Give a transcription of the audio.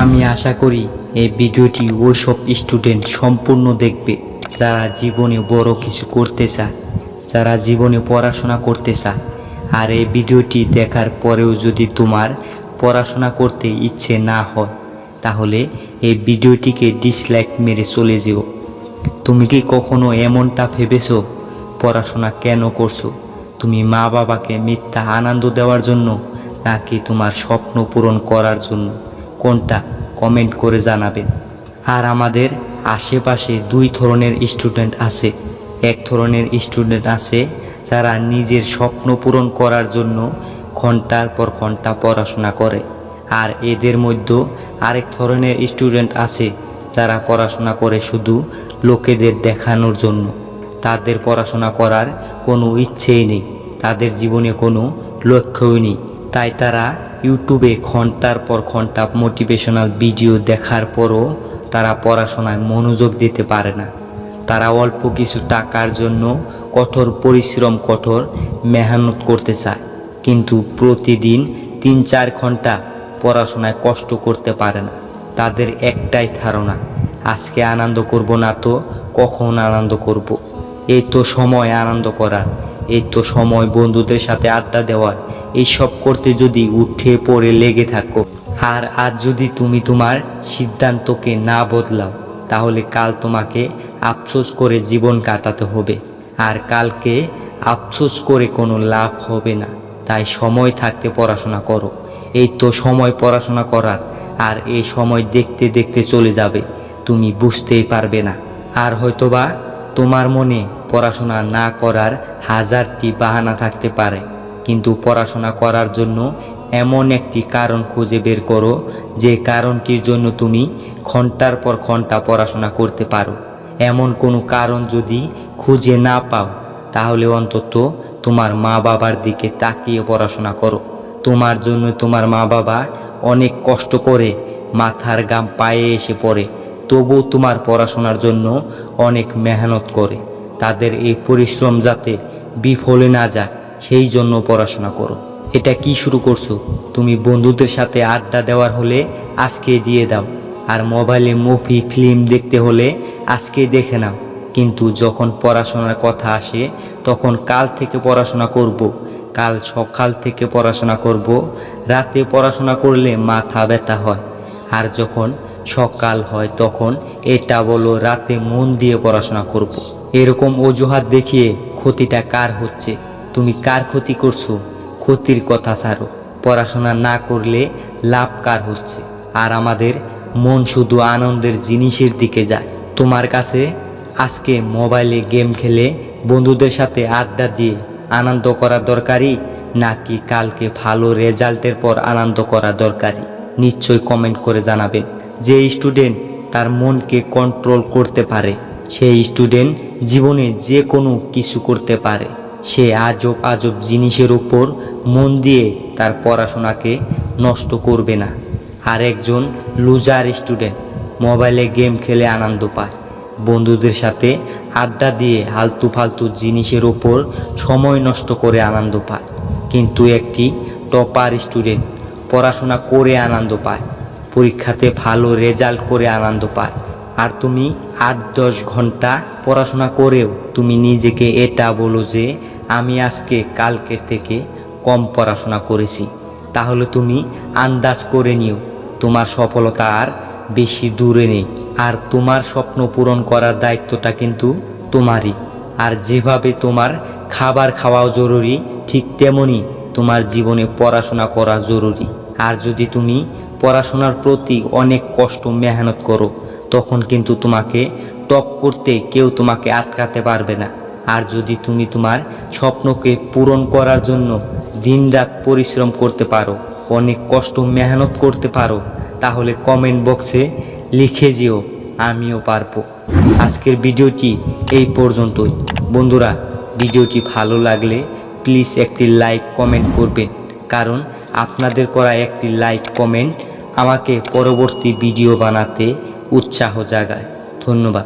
আমি আশা করি এই ভিডিওটি ওইসব স্টুডেন্ট সম্পূর্ণ দেখবে যারা জীবনে বড় কিছু করতে চায়, যারা জীবনে পড়াশোনা করতে চায়। আর এই ভিডিওটি দেখার পরেও যদি তোমার পড়াশোনা করতে ইচ্ছে না হয়, তাহলে এই ভিডিওটিকে ডিসলাইক মেরে চলে যেও। তুমি কি কখনো এমনটা ভেবেছো পড়াশোনা কেন করছো? তুমি মা বাবাকে মিথ্যা আনন্দ দেওয়ার জন্য, নাকি তোমার স্বপ্ন পূরণ করার জন্য? কোনটা? কমেন্ট করে জানাবেন। আর আমাদের আশেপাশে দুই ধরনের স্টুডেন্ট আছে। এক ধরনের স্টুডেন্ট আছে যারা নিজের স্বপ্ন পূরণ করার জন্য ঘন্টার পর ঘন্টা পড়াশোনা করে, আর এদের মধ্যে আরেক ধরনের স্টুডেন্ট আছে যারা পড়াশোনা করে শুধু লোকেদের দেখানোর জন্য। তাদের পড়াশোনা করার কোনো ইচ্ছেই নেই, তাদের জীবনে কোনো লক্ষ্যই নেই। তাই তারা ইউটিউবে ঘন্টার পর ঘন্টা মোটিভেশনাল ভিডিও দেখার পরও তারা পড়াশোনায় মনোযোগ দিতে পারে না। তারা অল্প কিছু টাকার জন্য কঠোর পরিশ্রম, কঠোর মেহনত করতে চায়, কিন্তু প্রতিদিন 3-4 ঘন্টা পড়াশোনায় কষ্ট করতে পারে না। তাদের একটাই ধারণা, আজকে আনন্দ করব না তো কখন আনন্দ করব? এই তো সময় আনন্দ করার, এই তো সময় বন্ধুদের সাথে আড্ডা দেওয়ার। এইসব করতে যদি উঠে পড়ে লেগে থাকো, আর আজ যদি তুমি তোমার সিদ্ধান্তকে না বদলাও, তাহলে কাল তোমাকে আফসোস করে জীবন কাটাতে হবে, আর কালকে আফসোস করে কোনো লাভ হবে না। তাই সময় থাকতে পড়াশোনা করো। এই তো সময় পড়াশোনা করার, আর এই সময় দেখতে দেখতে চলে যাবে, তুমি বুঝতেই পারবে না। আর হয়তোবা তোমার মনে পড়াশোনা না করার হাজারটি বাহানা থাকতে পারে, কিন্তু পড়াশোনা করার জন্য এমন একটি কারণ খুঁজে বের করো যে কারণটির জন্য তুমি ঘন্টার পর ঘন্টা পড়াশোনা করতে পারো। এমন কোনো কারণ যদি খুঁজে না পাও, তাহলে অন্তত তোমার মা বাবার দিকে তাকিয়ে পড়াশোনা করো। তোমার জন্য তোমার মা বাবা অনেক কষ্ট করে, মাথার ঘাম পায়ে এসে পড়ে, তবুও তোমার পড়াশোনার জন্য অনেক মেহনত করে। তাদের এই পরিশ্রম যাতে বিফলে না যায়, সেই জন্য পড়াশোনা করো। এটা কি শুরু করছো? তুমি বন্ধুদের সাথে আড্ডা দেওয়ার হলে আজকে দিয়ে দাও, আর মোবাইলে মুভি ফিল্ম দেখতে হলে আজকে দেখে নাও। কিন্তু যখন পড়াশোনার কথা আসে, তখন কাল থেকে পড়াশোনা করব, কাল সকাল থেকে পড়াশোনা করব। রাতে পড়াশোনা করলে মাথা ব্যথা হয়, আর যখন সকাল হয় তখন এটা বলো রাতে মন দিয়ে পড়াশোনা করব। এরকম অজুহাত দেখিয়ে ক্ষতিটা কার হচ্ছে? তুমি কার ক্ষতি করছো? ক্ষতির কথা ছাড়ো, পড়াশোনা না করলে লাভ কার হচ্ছে? আর আমাদের মন শুধু আনন্দের জিনিসের দিকে যায়। তোমার কাছে আজকে মোবাইলে গেম খেলে বন্ধুদের সাথে আড্ডা দিয়ে আনন্দ করা দরকারি, নাকি কালকে ভালো রেজাল্টের পর আনন্দ করা দরকারি? নিশ্চয়ই কমেন্ট করে জানাবেন। যে স্টুডেন্ট তার মনকে কন্ট্রোল করতে পারে, সেই স্টুডেন্ট জীবনে যে কোনো কিছু করতে পারে। সে আজব আজব জিনিসের উপর মন দিয়ে তার পড়াশোনাকে নষ্ট করবে না। আর একজন লুজার স্টুডেন্ট মোবাইলে গেম খেলে আনন্দ পায়, বন্ধুদের সাথে আড্ডা দিয়ে আলতু ফালতু জিনিসের উপর সময় নষ্ট করে আনন্দ পায়। কিন্তু একটি টপার স্টুডেন্ট পড়াশোনা করে আনন্দ পায়, পরীক্ষাতে ভালো রেজাল্ট করে আনন্দ পায়। আর তুমি 8-10 ঘন্টা পড়াশোনা করেও তুমি নিজেকে এটা বলো যে আমি আজকে কালকের থেকে কম পড়াশোনা করেছি, তাহলে তুমি আন্দাজ করে নিও তোমার সফলতা আর বেশি দূরে নেই। আর তোমার স্বপ্ন পূরণ করার দায়িত্বটা কিন্তু তোমারই। আর যেভাবে তোমার খাবার খাওয়াও জরুরি, ঠিক তেমনি তোমার জীবনে পড়াশোনা করা জরুরি। আর যদি তুমি পড়াশোনার প্রতি অনেক কষ্ট মেহনত করো, তখন কিন্তু তোমাকে টপ করতে কেউ তোমাকে আটকাতে পারবে না। আর যদি তুমি তোমার স্বপ্নকে পূরণ করার জন্য দিনরাত পরিশ্রম করতে পারো, অনেক কষ্ট মেহনত করতে পারো, তাহলে কমেন্ট বক্সে লিখে যেও আমিও পারবো। আজকের ভিডিওটি এই পর্যন্তই। বন্ধুরা, ভিডিওটি ভালো লাগলে প্লিজ একটি লাইক কমেন্ট করবেন, কারণ আপনাদের করা একটি লাইক কমেন্ট আমাকে পরবর্তী ভিডিও বানাতে উৎসাহ জাগায়। ধন্যবাদ।